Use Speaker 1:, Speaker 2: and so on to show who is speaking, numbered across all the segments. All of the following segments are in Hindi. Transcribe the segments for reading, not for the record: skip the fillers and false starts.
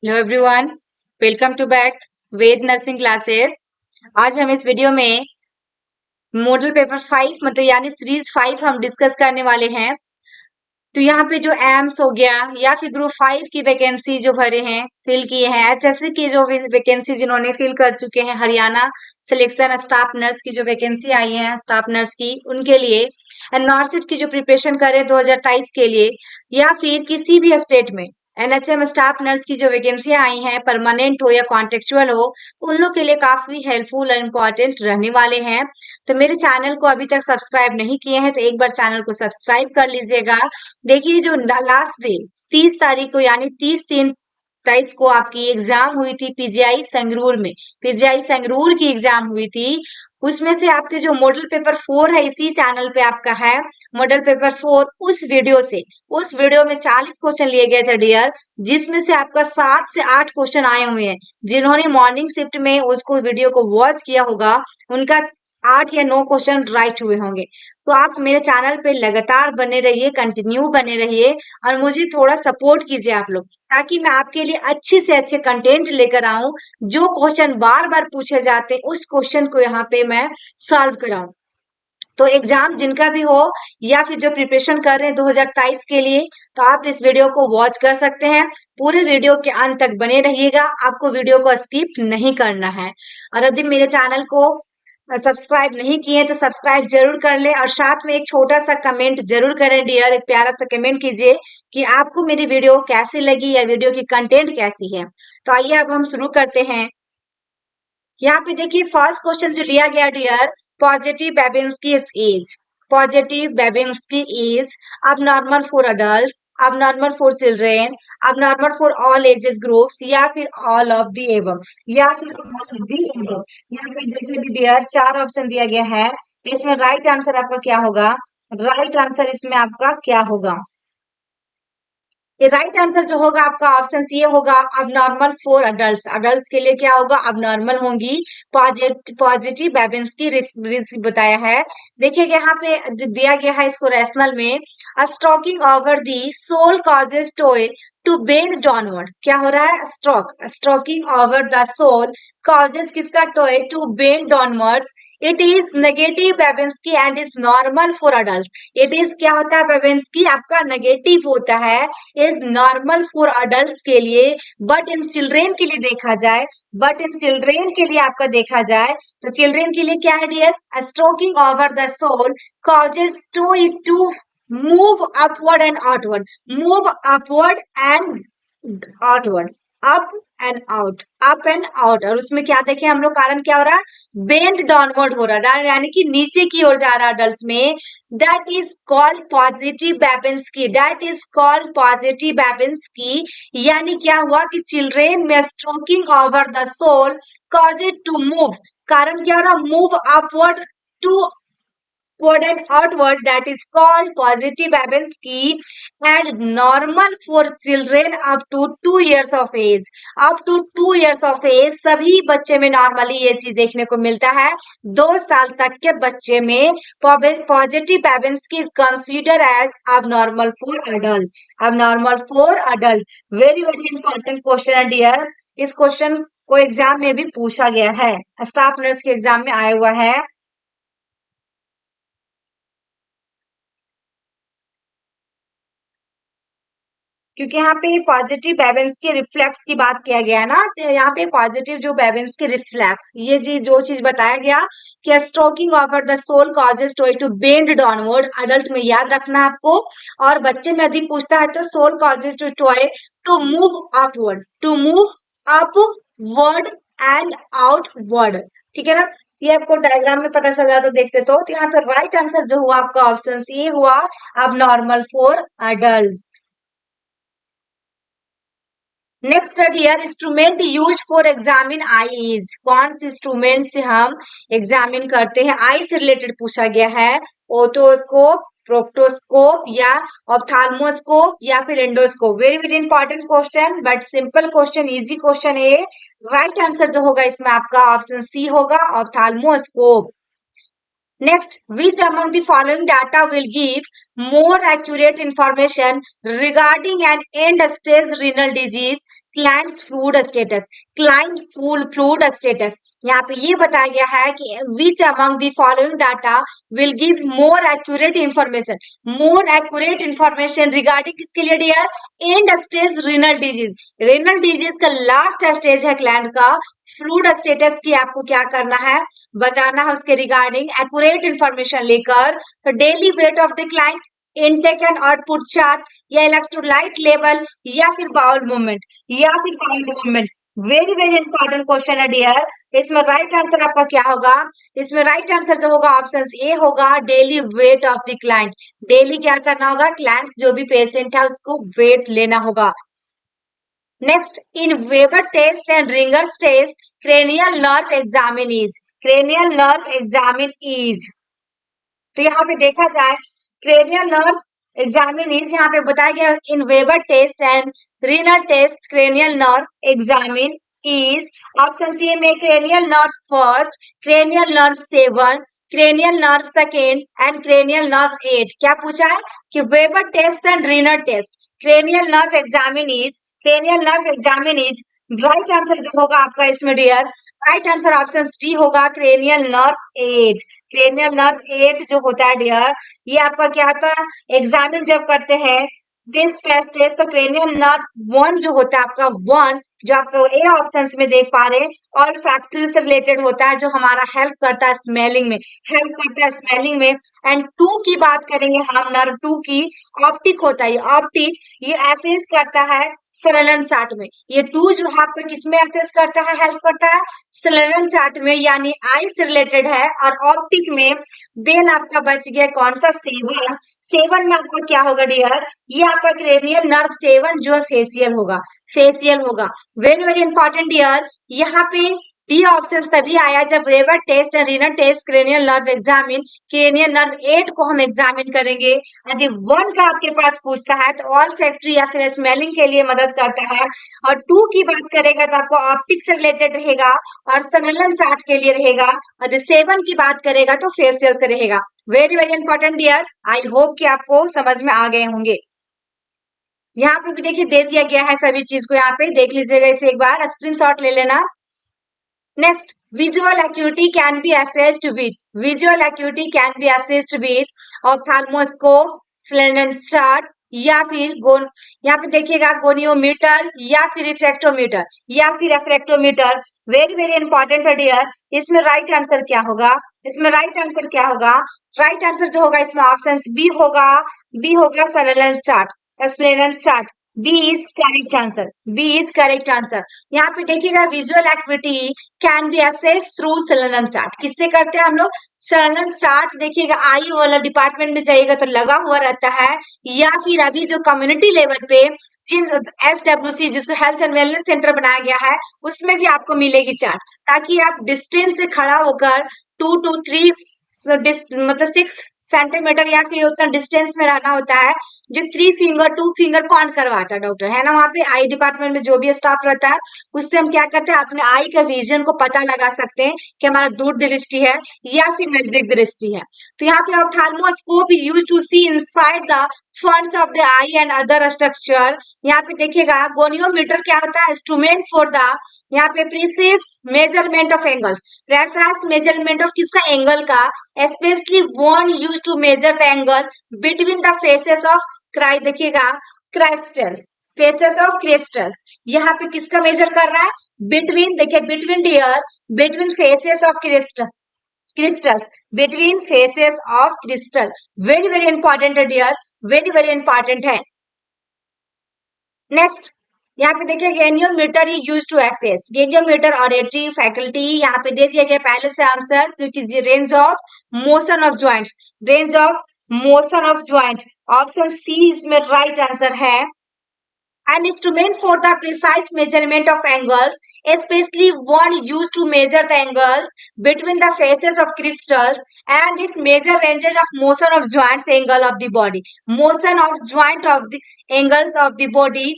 Speaker 1: Hello everyone, welcome to back Ved nursing classes. आज हम इस वीडियो में मॉडल पेपर 5 मतलब यानी सीरीज 5 हम डिस्कस करने वाले हैं। तो यहाँ पे जो एम्स हो गया या फिर ग्रुप 5 की वैकेंसी जो भरे हैं, फिल किए हैं, एचएससी की जो वैकेंसी जिन्होंने फिल कर चुके हैं, हरियाणा सिलेक्शन स्टाफ नर्स की जो वैकेंसी आई है स्टाफ नर्स की, उनके लिए एनआरसीट की जो प्रिपरेशन करे 2023 के लिए, या फिर किसी भी स्टेट में एनएचएम स्टाफ नर्स की जो वैकेंसियां आई हैं, परमानेंट हो या कॉन्ट्रेक्चुअल हो, उन लोग के लिए काफी हेल्पफुल और इम्पोर्टेंट रहने वाले हैं। तो मेरे चैनल को अभी तक सब्सक्राइब नहीं किए हैं तो एक बार चैनल को सब्सक्राइब कर लीजिएगा। देखिए जो लास्ट डे 30 तारीख को यानी 30/3/23 को आपकी एग्जाम हुई थी पीजीआई संगरूर में। पीजीआई संगरूर की एग्जाम हुई थी, उसमें से आपके जो मॉडल पेपर 4 है इसी चैनल पे आपका है मॉडल पेपर 4। उस वीडियो में 40 क्वेश्चन लिए गए थे डियर, जिसमें से आपका 7 से 8 क्वेश्चन आए हुए हैं। जिन्होंने मॉर्निंग शिफ्ट में उसको वीडियो को वॉच किया होगा, उनका 8 या 9 क्वेश्चन राइट हुए होंगे। तो आप मेरे चैनल पे लगातार बने रहिए, कंटिन्यू बने रहिए और मुझे थोड़ा सपोर्ट कीजिए आप लोग, ताकि मैं आपके लिए अच्छे से अच्छे कंटेंट लेकर आऊं। जो क्वेश्चन बार बार पूछे जाते उस क्वेश्चन को यहाँ पे मैं सॉल्व कराऊं। तो एग्जाम जिनका भी हो या फिर जो प्रिपरेशन कर रहे हैं 2023 के लिए, तो आप इस वीडियो को वॉच कर सकते हैं। पूरे वीडियो के अंत तक बने रहिएगा, आपको वीडियो को स्किप नहीं करना है। और यदि मेरे चैनल को सब्सक्राइब नहीं किए तो सब्सक्राइब जरूर कर ले और साथ में एक छोटा सा कमेंट जरूर करें डियर, एक प्यारा सा कमेंट कीजिए कि आपको मेरी वीडियो कैसी लगी या वीडियो की कंटेंट कैसी है। तो आइए अब हम शुरू करते हैं। यहाँ पे देखिए फर्स्ट क्वेश्चन जो लिया गया dear, positive Babinski age. Positive Babinski age अब नॉर्मल फॉर अडल्ट, अब नॉर्मल फॉर चिल्ड्रेन, अब normal for all ages groups, या फिर ऑल ऑफ दी एबव, या फिर all of the above। यहाँ पे देखिए डियर 4 ऑप्शन दिया गया है, इसमें राइट आंसर आपका क्या होगा? राइट आंसर इसमें आपका क्या होगा? ये राइट आंसर जो होगा आपका ऑप्शन सी होगा, अब नॉर्मल फॉर अडल्ट। अडल्ट के लिए क्या होगा? अब नॉर्मल होंगी। पॉजिटिव बेबिन्स्की बताया है। देखिए यहाँ पे दिया गया है इसको रैशनल में, stroking over the sole causes toe to bend downward. क्या हो रहा है? Stroking over the sole causes किसका? Toe to bend downwards. It is negative Babinski and is normal for adult. It is क्या होता है बेबिन्स्की? आपका नेगेटिव होता है, इज नॉर्मल फॉर अडल्ट के लिए, बट इन चिल्ड्रेन के लिए देखा जाए, बट इन चिल्ड्रेन के लिए आपका देखा जाए तो चिल्ड्रेन के लिए क्या है dear? Stroking over the sole causes to it to move upward and outward, move upward and outward, up and out, up and out. और उसमें क्या देखे हम लोग, कारण क्या हो रहा है? बेंड डाउनवर्ड हो रहा है, यानी कि नीचे की ओर जा रहा है अडल्ट में। That is called positive Babinski, that is called positive Babinski. यानी क्या हुआ कि चिल्ड्रेन में stroking over the sole cause it to move, कारण क्या हो रहा? Move upward to upward and outward, that is called positive Babinski, and normal for children up to 2 years of age। up to 2 years of age सभी बच्चे में नॉर्मली ये चीज देखने को मिलता है। 2 साल तक के बच्चे में पॉजिटिव बेबिन्स्की इज कंसीडर एज अब नॉर्मल फॉर अडल्ट, अब normal for adult. Very very important question है डियर, इस क्वेश्चन को एग्जाम में भी पूछा गया है, स्टाफ नर्स के एग्जाम में आया हुआ है। क्योंकि यहाँ पे पॉजिटिव बेबेन्स के रिफ्लेक्स की बात किया गया है ना, तो यहाँ पे पॉजिटिव जो बेबेन्स के रिफ्लेक्स, ये जी जो चीज बताया गया कि stroking over the sole causes toe to bend downward, adult में याद रखना आपको, और बच्चे में अधिक पूछता है तो sole causes to toe to move upward, to move upward and outward. ठीक है ना? ये आपको डायग्राम में पता चल जाता देखते तो यहाँ पे राइट आंसर जो हुआ आपका ऑप्शन सी हुआ, अब normal for adult. Next dear, instrument use for examine eyes. कौन से इंस्ट्रूमेंट से हम एग्जामिन करते हैं? आई से रिलेटेड पूछा गया है। ओटोस्कोप, प्रोक्टोस्कोप, या ऑप्थाल्मोस्कोप, या फिर endoscope. Very very important question, but simple question, easy question है। राइट आंसर जो होगा इसमें आपका ऑप्शन सी होगा, ophthalmoscope. Next, which among the following data will give more accurate information regarding an end-stage renal disease? Clients food status, client food status, यहाँ पे ये बताया गया है कि which among the following data will give more accurate information regarding किसके लिए dear, end stage renal disease का लास्ट स्टेज है क्लाइंट का, फ्लूड स्टेटस की आपको क्या करना है, बताना है उसके रिगार्डिंग एक्यूरेट इंफॉर्मेशन लेकर। तो daily weight of the client, intake and output chart, या इलेक्ट्रोलाइट लेवल, या फिर bowel movement. Very very important question है डियर। इसमें राइट आंसर आपका क्या होगा, इसमें राइट आंसर जो होगा ऑप्शन ए होगा, daily weight of the client. Daily क्या करना होगा, क्लाइंट जो भी पेशेंट है उसको वेट लेना होगा। Next, in Weber test and ringer's test cranial nerve examine is. तो यहाँ पे देखा जाए क्रेनियल नर्व एग्जामिन इज, यहाँ पे बताया गया in Weber test and renal test cranial nerve examine is. Option C में cranial nerve first, cranial nerve 7, cranial nerve second and cranial nerve 8। क्या पूछा है कि Weber test and renal test cranial nerve examine is, right answer जो होगा आपका इसमें dear, right answer option D होगा, क्रेनियल नर्व 8। क्रेनियल नर्व 8 जो होता है डियर, ये आपका क्या होता है, एग्जामिन जब करते हैं दिस टेस्ट टेस्ट, तो क्रेनियल नर्व 1 जो होता है आपका 1, जो आपको ए ऑप्शंस में देख पा रहे हैं, और फैक्टरी से रिलेटेड होता है, जो हमारा हेल्प करता है स्मेलिंग में, एंड 2 की बात करेंगे हम, नर्व 2 की, ऑप्टिक होता है, ये असेस करता है सलनन चार्ट में। ये 2 जो आपका किसमें असेस करता है, हेल्प करता है सलनन चार्ट में, यानी आई से रिलेटेड है, और ऑप्टिक में। देन आपका बच गया कौन सा, 7 में आपका क्या होगा डियर, ये आपका क्रेनियल नर्व 7 जो है फेशियल होगा। Very very important dear. यहाँ पे डी ऑप्शन तभी आया जब Weber test and renal test cranial nerve examine, cranial nerve 8 को हम एग्जामिन करेंगे। यदि 1 का आपके पास पूछता है तो ऑल फैक्ट्री या फिर स्मेलिंग के लिए मदद करता है, और 2 की बात करेगा तो आपको ऑप्टिक से रिलेटेड रहेगा और सनलन चार्ट के लिए रहेगा, और 7 की बात करेगा तो फेशियल से रहेगा। Very very important dear, I hope कि आपको समझ में आ गए होंगे। यहाँ पे भी देखिए दे दिया गया है सभी चीज को, यहाँ पे देख लीजिएगा, इसे एक बार स्क्रीनशॉट ले लेना। Next, visual acuity can be assessed with ophthalmoscope, Snellen chart, या फिर यहाँ पे देखिएगा गोनियोमीटर या फिर रिफ्रैक्टोमीटर। वेरी वेरी इंपॉर्टेंट है डियर। इसमें राइट आंसर क्या होगा, राइट आंसर जो होगा इसमें ऑप्शन बी होगा Snellen chart. B is correct answer. यहाँ पे देखिएगा visual activity can be assess through Snellen chart. किससे करते हैं हम लोग, सलनन चार्ट। देखिएगा आई वाला डिपार्टमेंट में जाइएगा तो लगा हुआ रहता है, या फिर अभी जो कम्युनिटी लेवल पे SWC जिसको हेल्थ एंड वेलनेस सेंटर बनाया गया है, उसमें भी आपको मिलेगी चार्ट, ताकि आप डिस्टेंस से खड़ा होकर 2 to 3 मतलब 6 सेंटीमीटर या फिर उतना डिस्टेंस में रहना होता है। जो 3 फिंगर 2 फिंगर कौन करवाता है, डॉक्टर है ना, वहाँ पे आई डिपार्टमेंट में जो भी स्टाफ रहता है, उससे हम क्या करते हैं, अपने आई का विजन को पता लगा सकते हैं कि हमारा दूर दृष्टि है या फिर नजदीक दृष्टि है। तो यहाँ पे ophthalmoscope is used to see inside the fundus of the eye and other structure. यहाँ पे देखिएगा गोनियोमीटर क्या होता है, इंस्ट्रूमेंट फॉर द, यहाँ पे precious measurement of angles, precise measurement of किसका, एंगल का, specially one use to measure the angle between the faces of देखिएगा क्राइस्टल्स, फेसेस ऑफ क्रिस्टल्स। यहाँ पे किसका मेजर कर रहा है, बिटवीन, देखिए between dear, between faces of crystals, between faces of crystal. Very very important है डियर, वेरी वेरी इंपॉर्टेंट है। नेक्स्ट, यहाँ पे देखिए गेनियोमीटर ही use to assess, goniometer auditory faculty, यहाँ पे दे दिया गया पहले से आंसर, जो कि range of motion of joint, option C इसमें राइट आंसर है। An instrument for the precise measurement of angles, especially one used to measure the angles between the faces of crystals, and its measure ranges of motion of joints angle of the body, motion of joint of the angles of the body।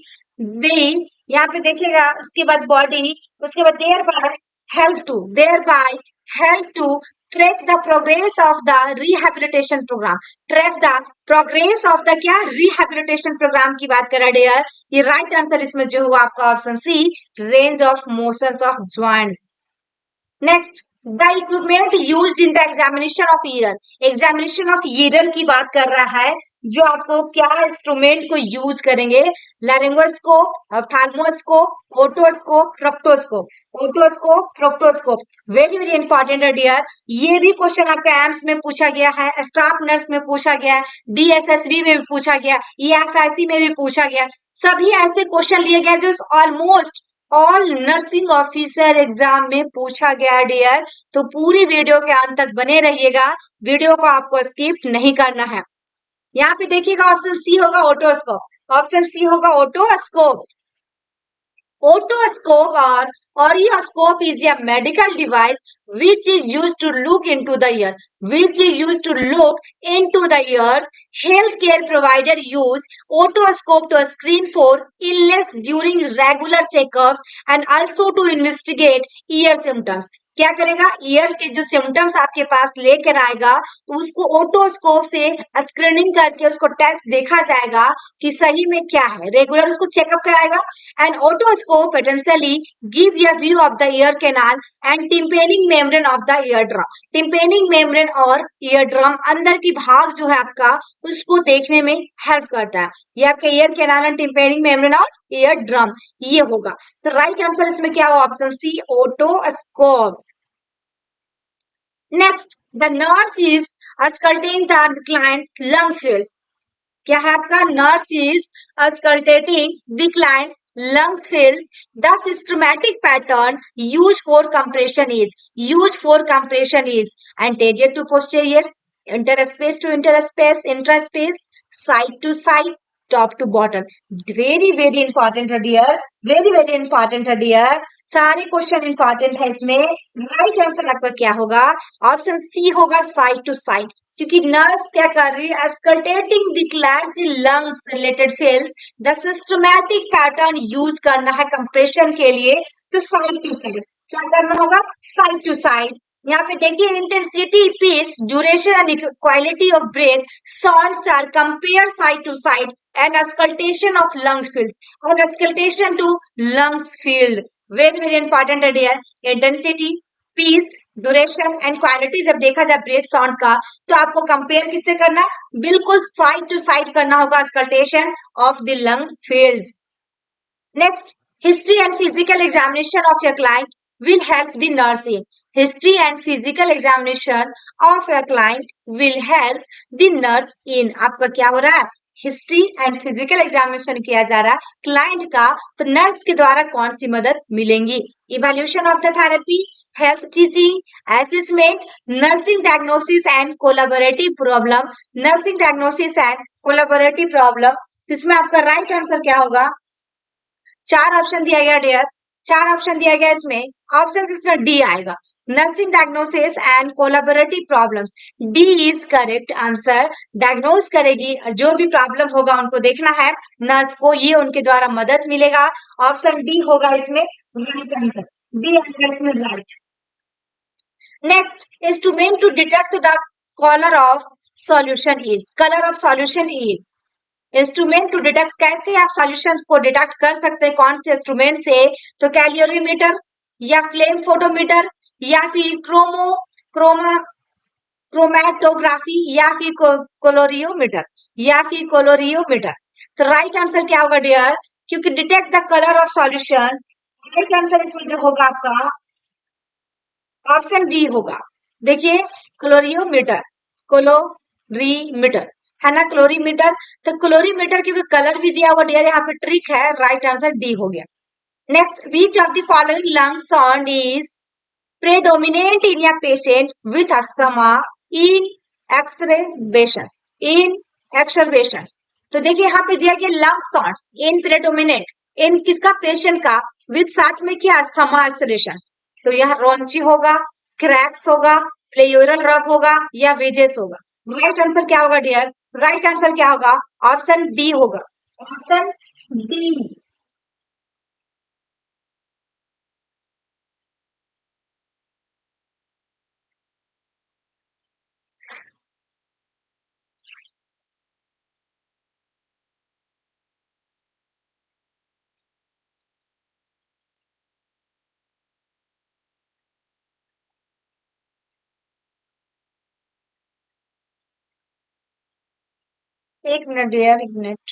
Speaker 1: the यहाँ पे देखिएगा, उसके बाद बॉडी, उसके बाद thereby help to track the progress of the rehabilitation program. Track the progress of the क्या, रिहेबिलिटेशन प्रोग्राम की बात कर रहा है डियर। ये राइट आंसर इसमें जो हुआ आपका option C, range of motions of joints. Next, the equipment used in the examination of ear. Examination of ear की बात कर रहा है, जो आपको क्या इंस्ट्रूमेंट को यूज करेंगे, laryngoscope, ophthalmoscope, otoscope, proctoscope. Otoscope, proctoscope, very very important है डियर। ये भी क्वेश्चन आपका एम्स में पूछा गया है, स्टाफ नर्स में पूछा गया है, डीएसएसबी में भी पूछा गया, ईएसआईसी में भी पूछा गया। सभी ऐसे क्वेश्चन लिए गए जो almost all nursing officer exam में पूछा गया डियर। तो पूरी वीडियो के अंत तक बने रहिएगा, वीडियो को आपको स्किप नहीं करना है। यहाँ पे देखिएगा ऑप्शन सी होगा ओटोस्कोप, ऑप्शन सी होगा otoscope. Otoscope or aureoscope is a medical device which is used to look into the ear, which is used to look into the ears. Healthcare provider use otoscope to screen for illness during regular checkups and also to investigate ear symptoms. क्या करेगा, ईयर्स के जो सिम्टम्स आपके पास लेकर आएगा, तो उसको ओटोस्कोप से स्क्रीनिंग करके उसको टेस्ट देखा जाएगा कि सही में क्या है, रेगुलर उसको चेकअप कराएगा। And otoscope potentially give a view of the ear canal and tympanic membrane of the eardrum. tympanic membrane और eardrum अंदर की भाग जो है आपका, उसको देखने में हेल्प करता है। ये आपका ear canal and tympanic membrane और ईयर ड्रम, ये होगा। तो राइट आंसर इसमें क्या होगा, option C, otoscope. Next, the nurse is auscultating the client's lung fields. क्या है आपका, nurse is auscultating the client's lungs fields. The systematic pattern used for compression is anterior to posterior, interspace to interspace, intraspace, side to side, top to bottom. Very very important है dear, very very important है dear। सारे क्वेश्चन इंपॉर्टेंट है इसमें। राइट आंसर आपका क्या होगा, ऑप्शन सी होगा, साइड टू साइड। क्योंकि नर्स क्या कर रही है, auscultating the glands in lungs related fields. The systematic pattern use करना है कंप्रेशन के लिए, तो साइड टू साइड क्या करना होगा, साइड टू साइड। यहाँ पे देखिए, intensity, pitch, duration and quality of breath sounds are compare side to side and auscultation of lungs fields और auscultation to lungs field. Very very important है dear. Intensity, pitch, duration and quality जब देखा जाए ब्रेथ साउंड का, तो आपको कंपेयर किससे करना, बिल्कुल साइड टू साइड करना होगा, auscultation of the lung fields. Next, history and physical examination of your client will help the nurse in history and physical examination of a client will help the nurse in। आपका क्या हो रहा है, हिस्ट्री एंड फिजिकल एग्जामिनेशन किया जा रहा है क्लाइंट का, तो नर्स के द्वारा कौन सी मदद मिलेंगी, evaluation of the therapy, health teaching, assessment, nursing diagnosis and collaborative problem. Nursing diagnosis and collaborative problem, इसमें आपका राइट आंसर क्या होगा, चार ऑप्शन दिया गया डियर, चार ऑप्शन दिया गया इसमें, ऑप्शन इसमें डी आएगा, nursing diagnosis and collaborative problems. D is correct answer. Diagnose करेगी, जो भी प्रॉब्लम होगा उनको देखना है नर्स को, ये उनके द्वारा मदद मिलेगा। ऑप्शन डी होगा इसमें राइट आंसर, डी आएगा इसमें right. Next, instrument to detect the colour of solution is, colour of solution is, instrument to detect, कैसे आप सॉल्यूशंस को डिटेक्ट कर सकते हैं, कौन से इंस्ट्रूमेंट से, तो कैलोरीमीटर या फ्लेम फोटोमीटर या फिर क्रोमा क्रोमैटोग्राफी या फिर कोलोरियोमीटर, या फिर कोलोरियोमीटर। तो राइट आंसर क्या होगा डियर, क्योंकि detect the colour of solution, right answer इसमें जो होगा आपका ऑप्शन डी होगा। देखिए, क्लोरियोमीटर, क्लोरीमीटर है ना, क्लोरीमीटर। तो क्लोरीमीटर क्योंकि कलर भी दिया हुआ डियर, यहाँ पे ट्रिक है, राइट आंसर डी हो गया। Next, which of the following lung sound is predominant in a patient with asthma in exacerbations, in exacerbations. तो देखिए यहाँ पे दिया गया lung sounds in predominant, in किसका, पेशेंट का, विथ साथ में क्या, अस्थमा एक्सरेशंस। तो यह रॉन्ची होगा, क्रैक्स होगा, प्लेयूरल रब होगा या वेजेस होगा। राइट आंसर क्या होगा डियर, राइट आंसर क्या होगा, ऑप्शन डी होगा, ऑप्शन डी। एक मिनट डियर, एक मिनट।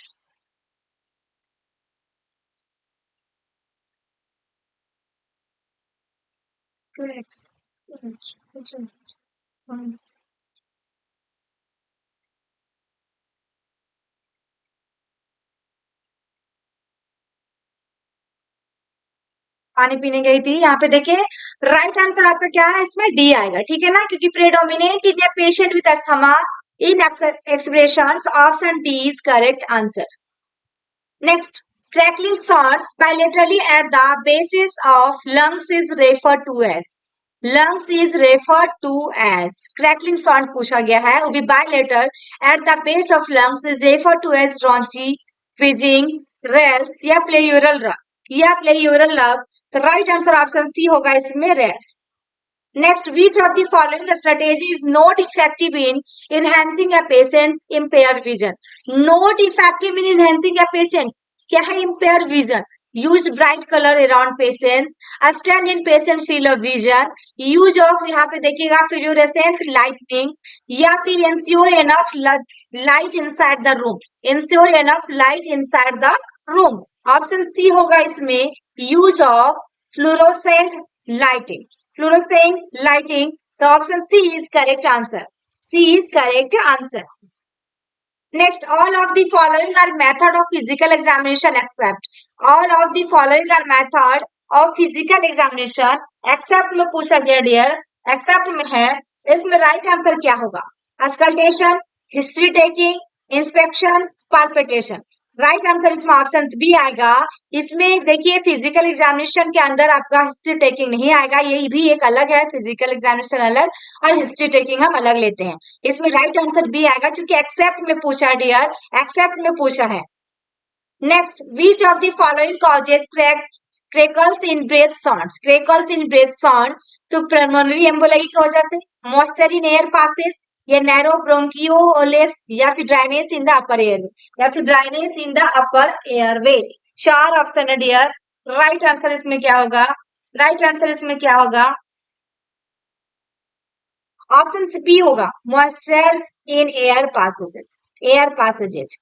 Speaker 1: पानी पीने गई थी। यहाँ पे देखिए राइट आंसर आपका क्या है, इसमें डी आएगा, ठीक है ना, क्योंकि predominate in a patient with asthma in expressions, option D is correct answer. Next, crackling sounds bilaterally at the bases of lungs is referred to as, lungs is referred to as crackling sound पूछा गया है, वो भी bilateral at the base of lungs is referred to as rhonchi, wheezing, rales या pleural love। तो राइट आंसर ऑप्शन सी होगा इसमें, rales। Next, which of the following strategy is not effective in enhancing a patient's impaired vision? Not effective in enhancing a patient's, क्या है impaired vision? Use bright color around patients, stand in patient field of vision, use of यहाँ पे देखिएगा fluorescent lighting, या फिर ensure enough light inside the room, ensure enough light inside the room। Option C होगा इसमें, use of fluorescent lighting, fluorescent lighting। The option C is correct answer. C is correct answer. Next, all of the following are method of physical examination except, all of the following are method of physical examination except में पूछा गया डियर, except में है, इसमें राइट आंसर क्या होगा? Auscultation, history taking, inspection, palpation. Right answer इसमें ऑप्शन बी आएगा। इसमें देखिए फिजिकल एग्जामिनेशन के अंदर आपका हिस्ट्री टेकिंग नहीं आएगा, ये भी एक अलग है, फिजिकल एग्जामिनेशन अलग और हिस्ट्री टेकिंग हम अलग लेते हैं। इसमें राइट आंसर बी आएगा क्योंकि एक्सेप्ट में पूछा है डियर, एक्सेप्ट में पूछा है। Next, which of the following causes crackles in breath sounds, crackles in breath sound, तो pulmonary embolism की वजह से, moisture in air passes, या narrow bronchioles, या फिर dryness in the upper air, या फिर dryness in the upper airway। चार ऑप्शन है डियर, राइट आंसर इसमें क्या होगा? राइट आंसर इसमें क्या होगा? ऑप्शन बी होगा, moisture in air passages, air passages।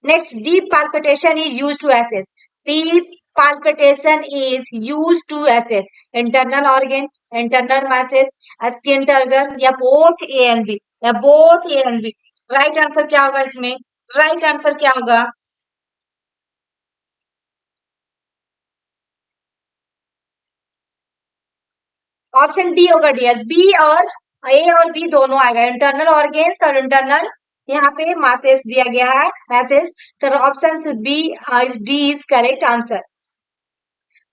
Speaker 1: Next, deep palpitation is used to assess. Deep palpitation is used to assess internal organ, internal masses, skin turgor, या both A and B, या both A and B। Right answer क्या होगा इसमें? राइट आंसर क्या होगा? ऑप्शन डी होगा डियर, बी और ए और बी दोनों आएगा, इंटरनल ऑर्गेन्स और इंटरनल यहाँ पे मासेस दिया गया है, मैसेज। तो option B D is correct answer.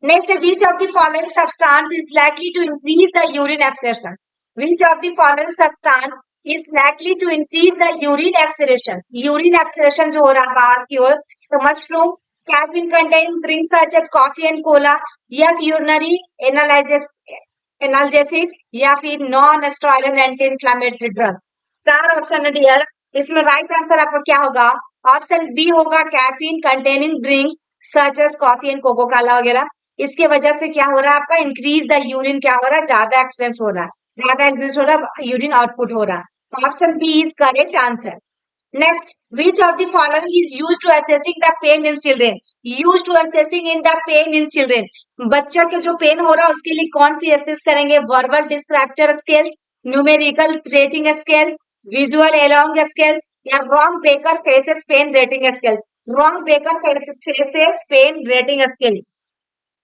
Speaker 1: Next, which of the following substance is likely to increase the urine excretions? Which of the following substance is likely to increase the urine excretions? Urine excretion जो हो रहा है बाहर की ओर, तो mushroom, caffeine containing drinks such as coffee and cola, या urinary analgesics, या फिर non steroidal anti inflammatory drug. चार ऑप्शन है डियर, इसमें राइट आंसर आपका क्या होगा? ऑप्शन बी होगा, caffeine containing drinks such as coffee and Coca Cola वगैरह। इसके वजह से क्या हो रहा है आपका? इंक्रीज द यूरिन, क्या हो रहा है? ज्यादा एक्सेस हो रहा है, ज्यादा एक्सेस हो रहा है, यूरिन आउटपुट हो रहा है। तो option B is correct answer. Next, which of the following is used to assessing the pain in children? Used to assessing in the pain in children, बच्चों के जो पेन हो रहा है उसके लिए कौन सी असेस करेंगे? Verbal descriptor scales, numerical rating scales, visual along scales, या wrong Baker faces pain rating scale. Wrong Baker faces pain rating scale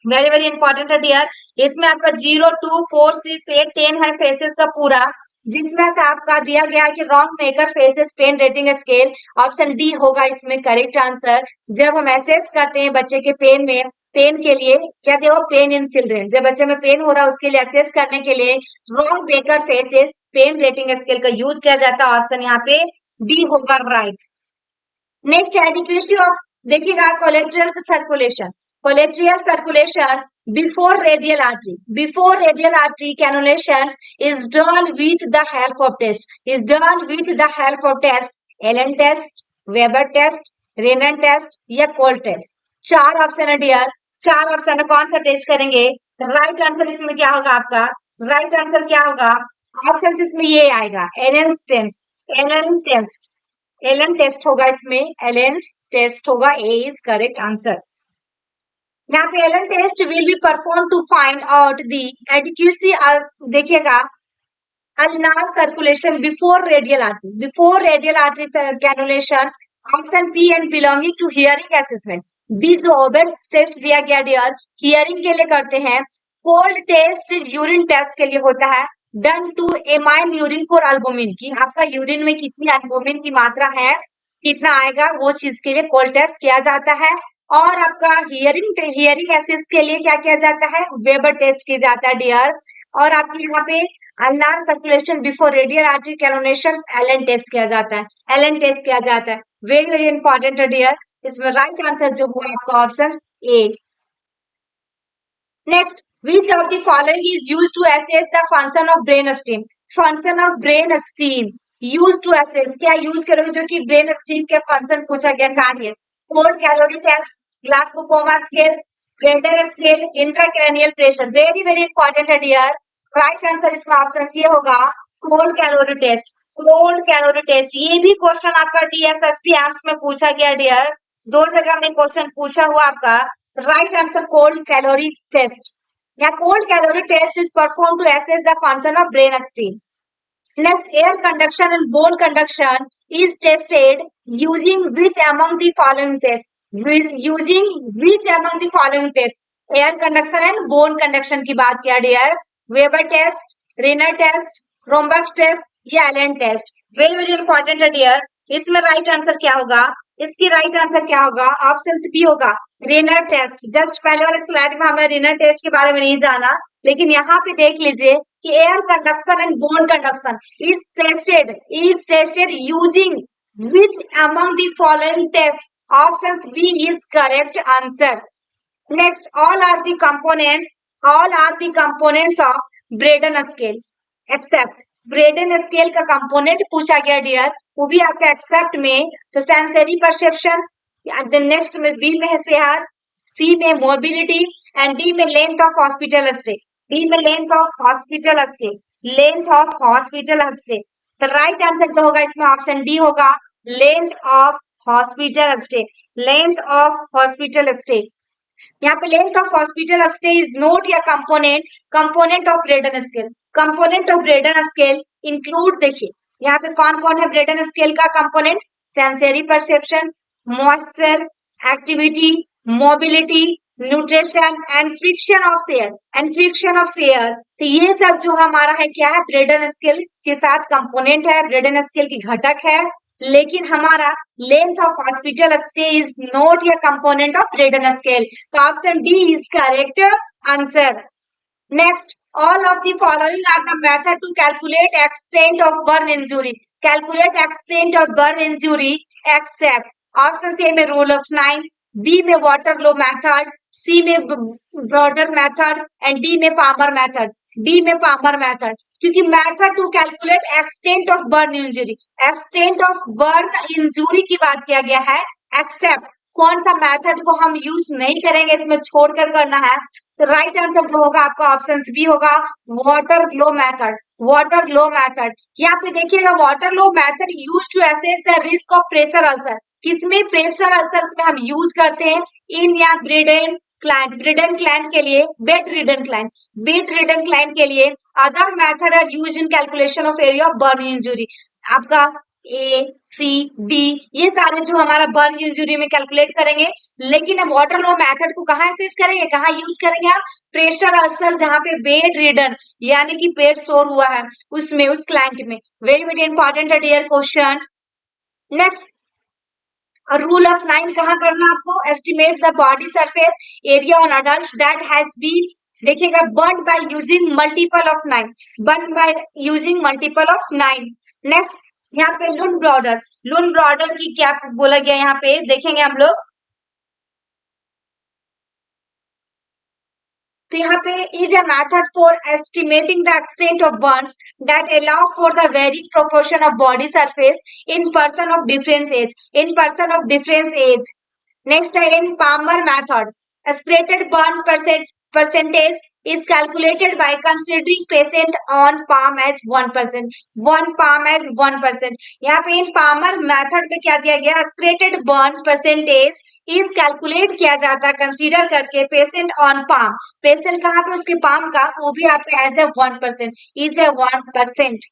Speaker 1: very very important है डियर। इसमें आपका 0, 2, 4, 6, 8, 10 है फेसेस का पूरा, जिसमें से आपका दिया गया कि wrong maker faces pain rating scale, option D होगा इसमें करेक्ट आंसर। जब हम एसेस करते हैं बच्चे के पेन में, पेन के लिए क्या देखो, पेन इन चिल्ड्रेन, जब बच्चे में पेन हो रहा है उसके लिए असेस करने के लिए wrong Baker faces pain rating scale का यूज किया जाता है। ऑप्शन यहाँ पे डी होगा राइट। नेक्स्ट, एडिक्वेसी ऑफ, देखिएगा collateral circulation, collateral circulation before radial artery, before radial artery cannulation is done with the help of test, is done with the help of test, Allen test, Weber test, Rinne test, या कोल्ड टेस्ट। चार ऑप्शन है डियर, चार ऑप्शन है, कौन सा टेस्ट करेंगे? राइट आंसर इसमें क्या होगा आपका? राइट आंसर क्या होगा? ऑप्शन इसमें ये आएगा, Allen test, Allen test. Allen test होगा इसमें, एलन टेस्ट होगा, ए इज करेक्ट आंसर। यहाँ पे Allen test will be perform to find out the adequacy, देखिएगा ulnar circulation before radial artery cannulations, option B and belonging to hearing assessment। B जो ओबेट्स टेस्ट दिया गया डियर हियरिंग के लिए करते हैं। कोल्ड टेस्ट यूरिन टेस्ट के लिए होता है, डन टू एमाइन यूरिन फॉर अल्बुमिन की आपका यूरिन में कितनी अल्बुमिन की मात्रा है, कितना आएगा, वो चीज के लिए कोल्ड टेस्ट किया जाता है। और आपका हियरिंग एसेस के लिए क्या किया जाता है, वेबर टेस्ट किया जाता है डियर। और आपके यहाँ पे ulnar circulation before radial artery cannulation Allen test किया जाता है, एलन टेस्ट किया जाता है। वेरी वेरी इंपॉर्टेंट है डियर। इसमें राइट आंसर जो हुआ आपका option A. Next, which of the following is used to assess the function of brain stem? Function of brain stem use to assess, क्या यूज करोगे जो कि ब्रेन स्टीम के फंक्शन पूछा गया कार्य। Cold caloric test, Glasgow coma scale, greater scale, intracranial pressure. Very very important है डियर। राइट आंसर इसका ऑप्शन ये होगा cold caloric test. Cold caloric test, ये भी क्वेश्चन आपका टीएसएसपी एम्स में पूछा गया डियर, दो जगह में क्वेश्चन पूछा हुआ आपका। Right answer cold caloric test. या cold caloric test is perform to assess the function of brain stem. Next, air conduction and bone conduction is tested using which among the following tests? Using which among the following tests? Air conduction and bone conduction की बात किया dear, Weber test, Rinne test, Romberg's test या Allen test. Very very important है डियर। इसमें राइट आंसर क्या होगा, इसकी राइट आंसर क्या होगा, ऑप्शन बी होगा रेनर टेस्ट। जस्ट पहले वाले स्लाइड में हमने रेनर टेस्ट के बारे में नहीं जाना, लेकिन यहाँ पे देख लीजिए कि air conduction and bone conduction is tested using which among the following tests? Option B is correct answer. Next, all are the components of Braden scale except Braden scale का कंपोनेंट पूछा गया डियर, वो भी आपका एक्सेप्ट में, तो सेंसरी परसेप्शंस, नेक्स्ट में बी में है शेयर, सी में मोबिलिटी एंड डी में length of hospital stay. D में length of hospital stay, length of hospital stay. तो राइट आंसर जो होगा इसमें ऑप्शन डी होगा length of hospital stay, length of hospital stay. यहाँ पे length of hospital stay is note या component of Brydon scale. Component of Brydon scale include, देखिए यहाँ पे कौन कौन है ब्रेडन स्केल का component, sensory perception, moisture, activity, mobility, nutrition and friction of share. तो ये सब जो हमारा है क्या है, ब्रेडन स्केल के साथ कंपोनेंट है, ब्रेडन स्केल की घटक है। लेकिन हमारा length of hospital stay is not या कंपोनेंट ऑफ ब्रेडन स्केल, तो option D is correct answer. Next, all of the following are the method to calculate extent of burn injury. Calculate extent of burn injury except option A में rule of 9, B में Waterloo method, C में Brodder method and D में Palmer method. D में Palmer method, क्योंकि method to calculate extent of burn injury की बात किया गया है, except कौन सा मेथड को हम यूज नहीं करेंगे, इसमें छोड़कर करना है। तो राइट आंसर जो होगा आपका ऑप्शन बी होगा वाटरलो मेथड। वाटरलो मेथड, यहाँ पे देखिएगा Waterlow method use to assess the risk of pressure ulcer. किसमें, प्रेशर अल्सर्स में हम यूज करते हैं, इन या ब्रिडेन क्लाइंट के लिए, बेड रिडन क्लाइंट के लिए। Other method are use in calculation of area of burn injury. आपका ए सी डी ये सारे जो हमारा बर्न इंजुरी में कैलकुलेट करेंगे, लेकिन हम वाटरलो मेथड को कहाँ असेस करेंगे, कहाँ यूज करेंगे आप, प्रेशर अल्सर जहाँ पे बेड रिडन यानी कि पेट सोर हुआ है उसमें, उस क्लाइंट में। वेरी वेरी इंपॉर्टेंट है dear question. Next, rule of 9 कहाँ करना आपको, estimate the body surface area on adult that has been, देखिएगा burn by using multiple of 9, burn by using multiple of 9। Next, यहाँ पे लुन ब्रॉडर की क्या बोला गया, यहाँ पे देखेंगे हम लोग। तो यहाँ पे is a method for estimating the extent of burns that allow for the varying proportion of body surface in person of difference age. Next है in palmar method, estimated burn percentage is calculated by considering patient on palm as 1%. One palm as 1%. यहाँ पे इन पामर मेथड में क्या दिया गया, स्क्रेटेड बर्न परसेंटेज इज कैलकुलेट किया जाता है कंसीडर करके पेशेंट ऑन पाम, पेशेंट कहाँ पे उसके पाम का, वो भी आपके as A 1%, is A 1%.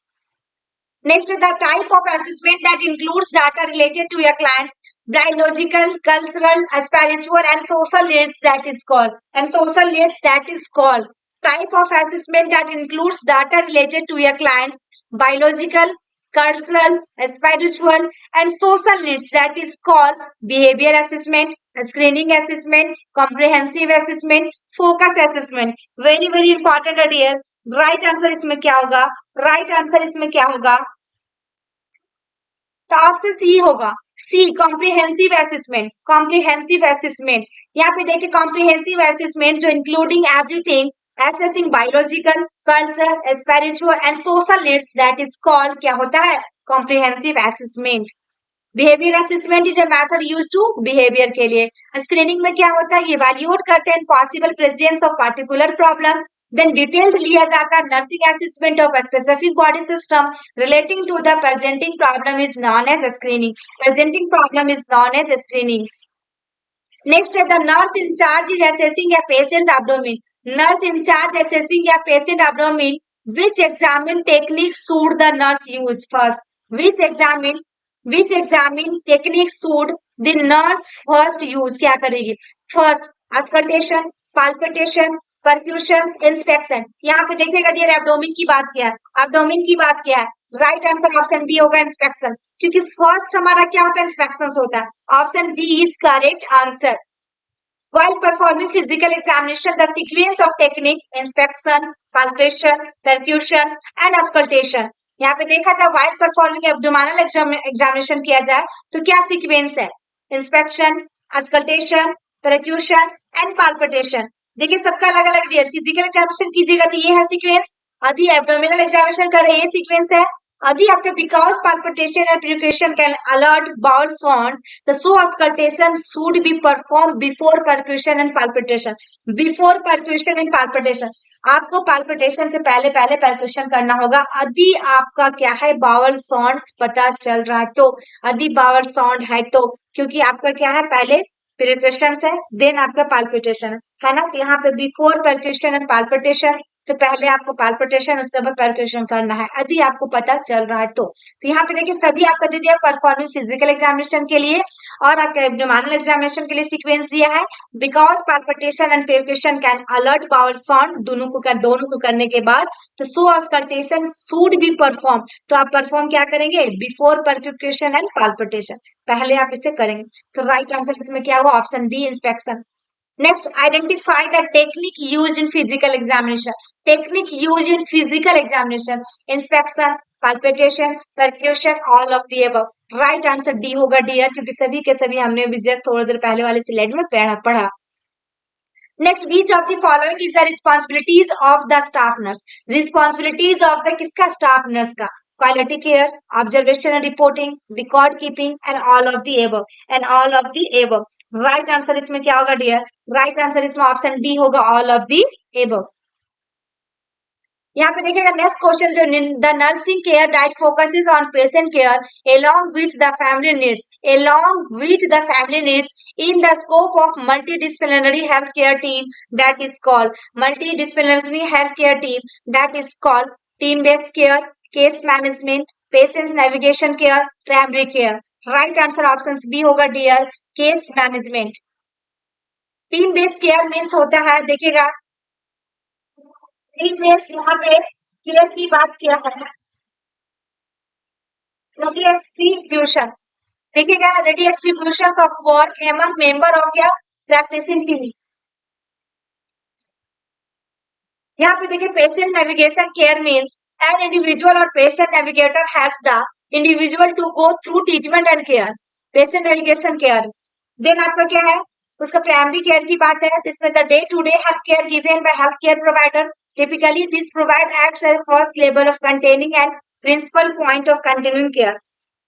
Speaker 1: Next is the type of assessment that includes data related to your client's biological, cultural, spiritual, and social needs that is called. And social needs that is called. Type of assessment that includes data related to your client's biological, cultural, spiritual, and social needs that is called behavior assessment, screening assessment, comprehensive assessment, focus assessment. Very very important है dear. Right answer इसमें क्या होगा? Right answer इसमें क्या होगा? तो ऑप्शन सी होगा, सी कॉम्प्रिहेंसिव असेसमेंट. कॉम्प्रिहेंसिव असेसमेंट यहाँ पे देखिए, कॉम्प्रिहेंसिव असेसमेंट जो including everything assessing biological, cultural, spiritual and social needs that is called क्या होता है, comprehensive assessment. Behaviour assessment is a method used to behaviour के लिए. स्क्रीनिंग में क्या होता है, इवैल्यूएट करते हैं possible presence of particular problem. Then detailed लिया जाता है nursing assessment of specific body system relating to the presenting problem is known as screening. Presenting problem is known as screening. Next है the nurse in charge is assessing a patient abdomen. Nurse in charge assessing a patient abdomen. Which examine technique should the nurse use first. Which examine technique should the nurse first use. क्या करेगी first, auscultation, palpitation, perfusion, inspection. यहाँ पे देखिएगा डियर एब्डोमेन की बात किया है, एब्डोमेन की बात किया है. राइट आंसर ऑप्शन बी होगा इंस्पेक्शन, क्योंकि फर्स्ट हमारा क्या होता है, इंस्पेक्शन होता है. Option D is correct answer. While performing physical examination, the sequence of technique inspection, palpation, percussion and auscultation. यहाँ पे देखा जाए while performing abdominal examination किया जाए तो क्या सीक्वेंस है, inspection, auscultation, percussion and palpitation. देखिए सबका अलग अलग डियर. फिजिकल एग्जामिनेशन कीजिएगा तो ये है सीक्वेंस, यदि एब्डोमिनल एग्जामिनेशन कर रहे हैं ये सीक्वेंस है. यदि आपके because palpitation and percussion can alert bowel sounds, the so auscultation should be performed before percussion and palpitation. Before percussion and palpitation. आपको palpitation से पहले पहले percussion करना होगा यदि आपका क्या है bowel sounds पता चल रहा है तो, यदि bowel sound है तो, क्योंकि आपका क्या है पहले percussion है देन आपका palpitation है ना. तो यहाँ पे before percussion and palpitation, तो पहले आपको पाल्पिटेशन उसके बाद परक्यूशन करना है यदि आपको पता चल रहा है तो. तो यहाँ पे देखिए सभी आपका दे दिया परफॉर्मिंग फिजिकल एग्जामिनेशन के लिए और आपका एब्डोमिनल एग्जामिनेशन के लिए सीक्वेंस दिया है. Because palpitation and percussion can alert bowel sound, दोनों को करने के बाद तो so auscultation should be perform. तो आप परफॉर्म क्या करेंगे, बिफोर परक्यूशन एंड पाल्पिटेशन, पहले आप इसे करेंगे. तो राइट आंसर इसमें क्या हुआ, option D inspection. Next, identify the technique used in physical examination. Technique used in physical examination: inspection, palpation, perfusion, all of the above. Right answer D होगा डियर, क्योंकि सभी के सभी हमने जस्ट थोड़ी देर पहले वाले स्लाइड में पढ़ा. Next, which of the following is the responsibilities of the staff nurse? Responsibilities of the किसका, staff nurse का. Quality care, observation and reporting, record keeping and all of the above. And all of the above. Right answer इसमें क्या होगा dear? Right answer इसमें ऑप्शन डी होगा, all of the above. यहाँ पे देखिएगा नेक्स्ट क्वेश्चन जो the nursing care diet focuses on patient care along with the family needs, along with the family needs in the scope of multidisciplinary healthcare team that is called multidisciplinary healthcare team that is called team based care, case management, patient navigation care, primary care. Right answer option B होगा dear, case management. Team based care means होता है, देखिएगा टीम बेस्ड यहाँ पे केयर की बात किया है, डिस्ट्रीब्यूशन. देखिएगा distribution of work among member of क्या प्रैक्टिसिंग टीम. यहाँ पे देखिए patient navigation care means an individual or patient navigator helps the individual to go through treatment and care. Patient navigation care. Then आपका क्या है, उसका प्राइमरी केयर की बात है, इसमें the day to day health care given by health care provider. Typically this provide acts as first level of containing and principal point of continuing care.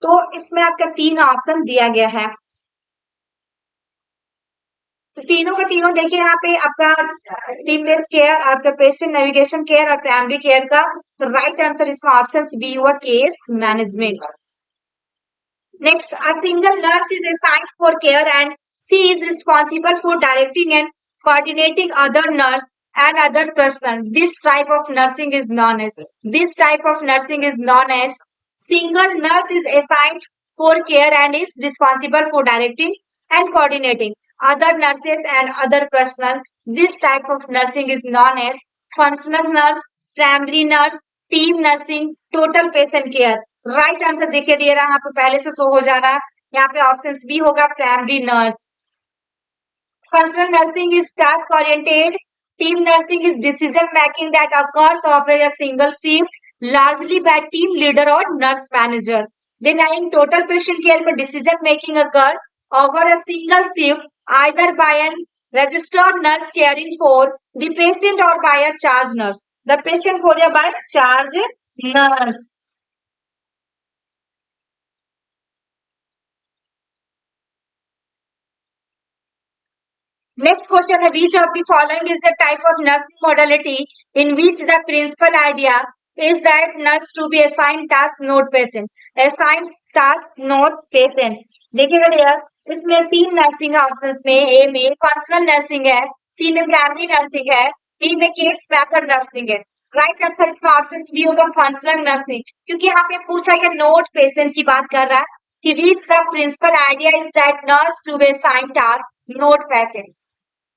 Speaker 1: तो इसमें आपका तीन ऑप्शन दिया गया है. तो तीनों का तीनों देखिए यहाँ पे आपका टीम बेस्ड केयर, आपका पेशेंट नेविगेशन केयर और प्राइमरी केयर का। तो राइट आंसर इसमें ऑप्शन बी हुआ, case management. Next, a single nurse is assigned for care and she is responsible for directing and coordinating other nurse and other person. This type of nursing is known as single nurse is assigned for care and is responsible for directing and coordinating other nurses and other personnel. This type of nursing is known as functional nurse, primary nurse, team nursing, total patient care. Right answer देखिए डियर, यहाँ पे पहले से शो हो जा रहा है, यहाँ पे ऑप्शन बी होगा, primary nurse. Functional nursing is task oriented, team nursing is decision making that occurs over a single shift largely by team leader or nurse manager. Then in total patient care में decision making occurs over a single shift either by a registered nurse caring for the patient or by a charge nurse. The patient हो गया by charge nurse. Next question है, which of the following is the type of nursing modality in which the principal idea is that nurse to be assigned task not patient, assigned task not patient. देखिएगा डियर, इसमें तीन नर्सिंग है ऑप्शंस में, ए में फंक्शनल नर्सिंग है, सी में प्राइमरी नर्सिंग है, डी में केस मेथड नर्सिंग है। राइट आंसर इसमें ऑप्शन बी होगा, फंक्शनल नर्सिंग, क्योंकि यहाँ पे पूछा गया नोट पेशेंट की बात कर रहा है कि which the principal idea is that nurse to be assigned task not patient.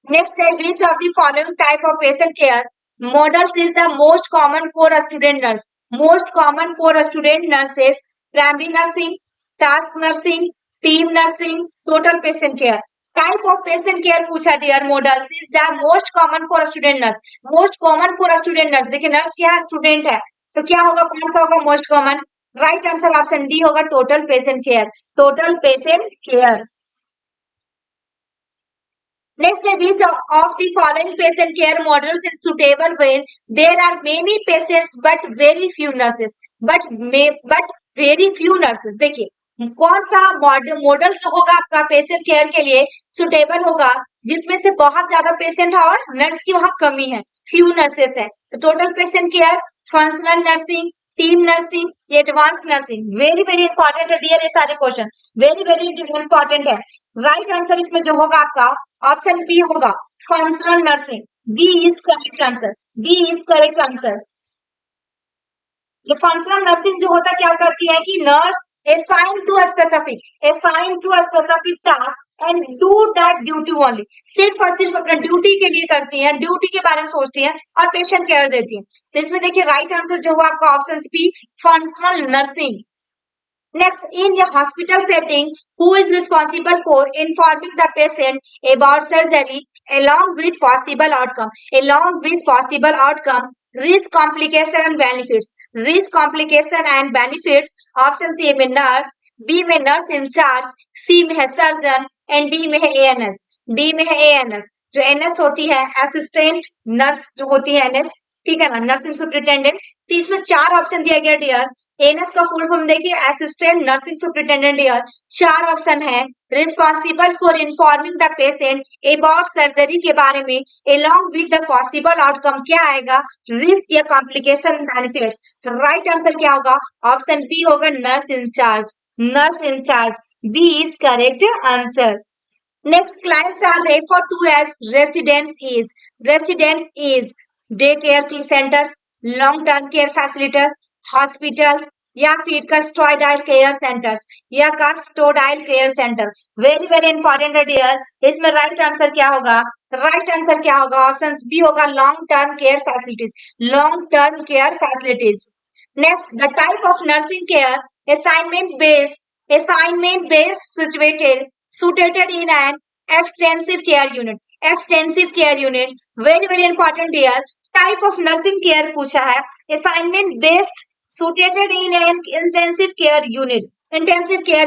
Speaker 1: Next, which of the following type of patient care models is the most common for a student nurse? Most common for a student nurse is primary nursing, task nursing, team nursing, total patient care. Type of patient care पूछा dear, models is the most common for a student nurse. Most common for a student nurse, देखिए नर्स क्या है, स्टूडेंट है, तो क्या होगा, कौन सा होगा most common? Right answer option D होगा, total patient care, total patient care. Next, which of the following patient care models is suitable when there are many patients but very few nurses? But very few nurses. देखिए कौन सा मॉडल जो होगा आपका पेशेंट केयर के लिए सुटेबल होगा, जिसमें से बहुत ज्यादा पेशेंट है और नर्स की वहां कमी है, फ्यू नर्सेस है। तो total patient care, functional nursing, team nursing, advance nursing. Very very important है डियर, ये सारे क्वेश्चन वेरी वेरी इंपॉर्टेंट है। राइट आंसर इसमें जो होगा आपका ऑप्शन बी होगा, functional nursing. B is correct answer, B is correct answer. ये फंक्शनल नर्सिंग जो होता क्या करती है कि nurse assigned to a specific task and do that duty only, सिर्फ और सिर्फ अपना ड्यूटी के लिए करती हैं, ड्यूटी के बारे में सोचती हैं और पेशेंट केयर देती हैं। तो इसमें देखिए राइट आंसर जो हुआ आपका option B, functional nursing. Next, in a hospital setting, who is responsible for informing the patient about surgery along with possible outcome? Along with possible outcome, risk, complication and benefits. Risk, complication and benefits. Option C में nurse, B में nurse in charge, C में है surgeon and D में है ANS. D में है ANS. जो NS होती है असिस्टेंट नर्स, जो होती है NS, ठीक है ना, नर्सिंग सुपरिटेंडेंट। तो इसमें चार ऑप्शन दिया गया डियर। एनएस का फुल फॉर्म देखिए, असिस्टेंट नर्सिंग सुपरिटेंडेंट डियर। चार ऑप्शन है, responsible for informing the patient about surgery के बारे में along with the possible outcome, क्या आएगा, रिस्क या कॉम्प्लिकेशन बेनिफिट्स। तो राइट आंसर क्या होगा, ऑप्शन बी होगा, nurse incharge, nurse incharge. B is correct answer. Next, clients are referred to as residents is day care centres, long term care facilities, hospitals या फिर कस्टोडाइल केयर सेंटर्स या custodial care centre. Very very important है डियर, इसमें राइट आंसर क्या होगा, राइट आंसर क्या होगा, ऑप्शन बी होगा, long term care facilities, long term care facilities. Next, the type of nursing care assignment based suited in an extensive care unit, very very important here। Type of nursing care पूछा है, assignment based suited in an intensive care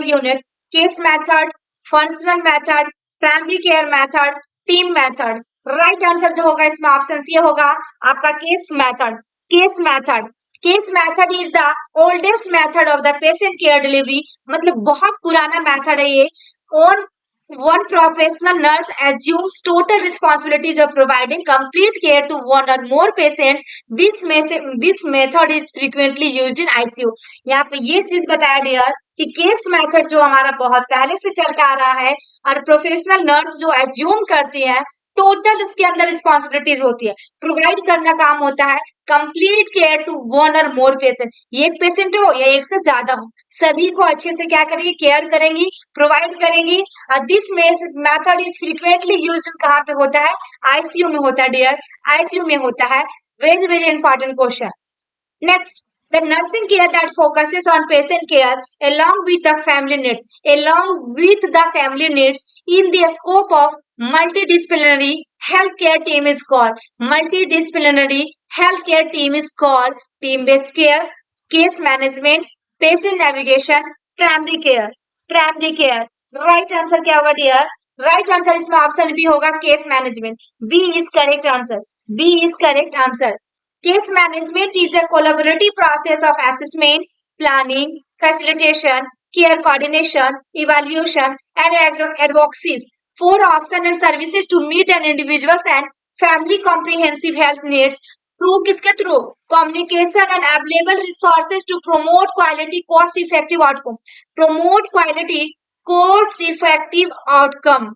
Speaker 1: unit, case method, functional method, primary care method, team method। Right answer जो होगा इसमें ऑप्शन सी होगा आपका, case method is the oldest method of the patient care delivery, मतलब बहुत पुराना मेथड है ये। One professional nurse assumes total responsibilities of providing complete care to one or more patients. This method is frequently used in ICU. यहाँ पे ये चीज बताया डियर कि केस मेथड जो हमारा बहुत पहले से चलता आ रहा है और प्रोफेशनल नर्स जो एज्यूम करती है टोटल उसके अंदर रिस्पॉन्सिबिलिटीज होती है, प्रोवाइड करना काम होता है कंप्लीट केयर टू वन और मोर पेशेंट, ये एक पेशेंट हो या एक से ज्यादा हो, सभी को अच्छे से क्या करेंगी, केयर करेंगी, प्रोवाइड करेंगी। This method is frequently used कहाँ पे होता है, आईसीयू में होता है डियर, आईसीयू में होता है। Very very important question. Next, the nursing care that focuses on patient care along with the family needs, along with the family needs in the scope of multidisciplinary healthcare team is called, multidisciplinary healthcare team is called team-based care, case management, patient navigation, primary care, primary care। Right answer क्या होगा डियर, राइट आंसर इसमें ऑप्शन बी होगा, case management. B is correct answer, B is correct answer. Case management is a collaborative process of assessment, planning, facilitation, care coordination, evaluation, and advocacy for options and services to meet an individual's and family comprehensive health needs through किसके through, communication and available resources to promote quality, cost effective outcome, promote quality, cost effective outcome।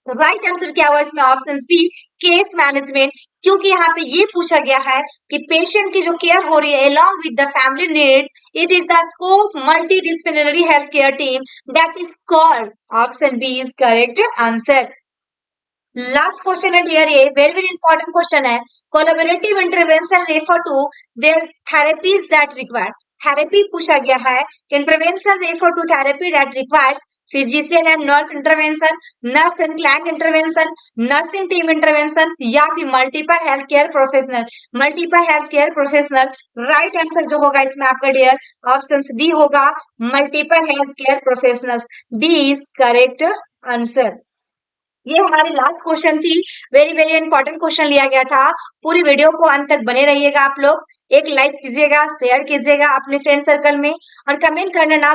Speaker 1: तो राइट आंसर क्या हुआ इसमें, ऑप्शन बी, केस मैनेजमेंट, क्योंकि यहाँ पे ये पूछा गया है कि पेशेंट की जो केयर हो रही है along with the family needs, it is the scope multidisciplinary healthcare team that is called, option B is correct answer। Last question है डियर, ये वेरी वेरी इंपॉर्टेंट क्वेश्चन है। Collaborative intervention refer to their therapies that require, therapy पूछा गया है, intervention refer to therapy that requires physician and nurse intervention, nurse and client intervention, nursing team intervention, या फिर multiple health care professional, multiple health care professional. Right answer जो होगा इसमें आपका डियर ऑप्शन डी होगा, multiple health care professionals. D is correct answer. ये हमारी लास्ट क्वेश्चन थी, वेरी वेरी इंपॉर्टेंट क्वेश्चन लिया गया था। पूरी वीडियो को अंत तक बने रहिएगा आप लोग, एक लाइक कीजिएगा, शेयर कीजिएगा अपने फ्रेंड सर्कल में, और कमेंट करना ना